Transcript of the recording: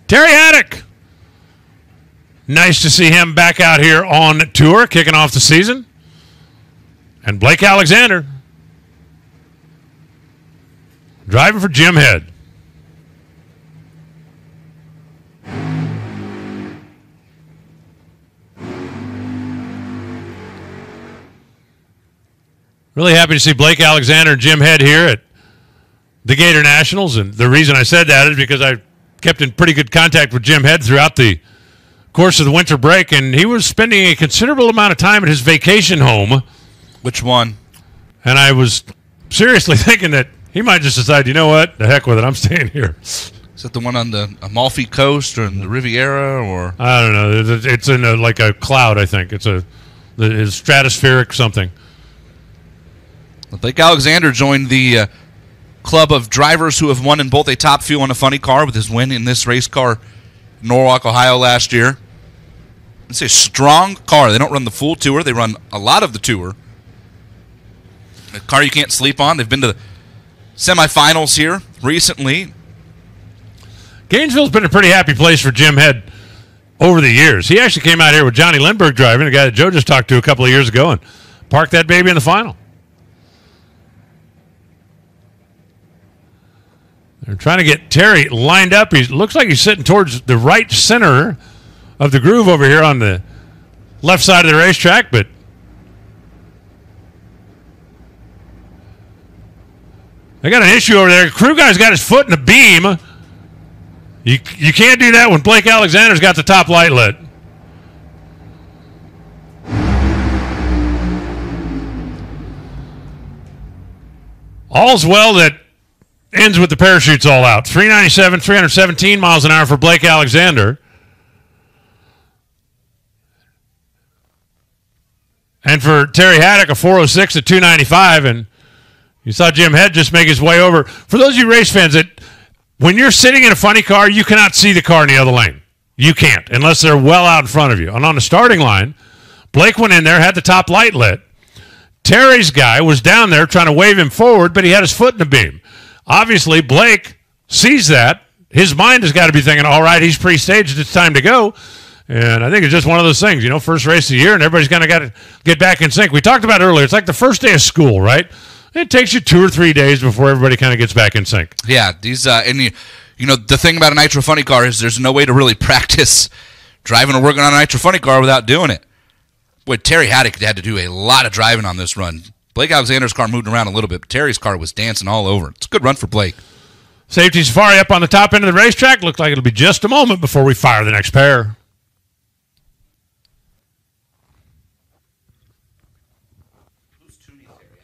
Terry Haddock. Nice to see him back out here on tour, kicking off the season. And Blake Alexander driving for Jim Head. Really happy to see Blake Alexander and Jim Head here at the Gatornationals. And the reason I said that is because I kept in pretty good contact with Jim Head throughout the course of the winter break, and he was spending a considerable amount of time at his vacation home. Which one? And I was seriously thinking that he might just decide, you know what, the heck with it, I'm staying here. Is that the one on the Amalfi Coast or in the Riviera? Or I don't know. It's in like a cloud, I think. It's a stratospheric something. Blake Alexander joined the club of drivers who have won in both a top fuel and a funny car with his win in this race car in Norwalk, Ohio last year. It's a strong car. They don't run the full tour. They run a lot of the tour. A car you can't sleep on. They've been to the semifinals here recently. Gainesville's been a pretty happy place for Jim Head over the years. He actually came out here with Johnny Lindbergh driving, a guy that Joe just talked to a couple of years ago, and parked that baby in the final. They're trying to get Terry lined up. He looks like he's sitting towards the right center of the groove over here on the left side of the racetrack, but they got an issue over there. Crew guy's got his foot in the beam. You can't do that when Blake Alexander's got the top light lit. All's well that ends with the parachutes all out. 397, 317 miles an hour for Blake Alexander. And for Terry Haddock, a 406 at 295. And you saw Jim Head just make his way over. For those of you race fans, that when you're sitting in a funny car, you cannot see the car in the other lane. You can't, unless they're well out in front of you. And on the starting line, Blake went in there, had the top light lit. Terry's guy was down there trying to wave him forward, but he had his foot in the beam. Obviously, Blake sees that. His mind has got to be thinking, all right, he's pre-staged, it's time to go. And I think it's just one of those things, you know, first race of the year, and everybody's kind of got to get back in sync. We talked about it earlier. It's like the first day of school, right? It takes you 2 or 3 days before everybody kind of gets back in sync. Yeah, these and you know, the thing about a Nitro Funny car is there's no way to really practice driving or working on a Nitro Funny car without doing it. Boy, Terry Haddock had to do a lot of driving on this run. Blake Alexander's car moved around a little bit, but Terry's car was dancing all over. It's a good run for Blake. Safety Safari up on the top end of the racetrack. Looks like it'll be just a moment before we fire the next pair. Who's tuning Terry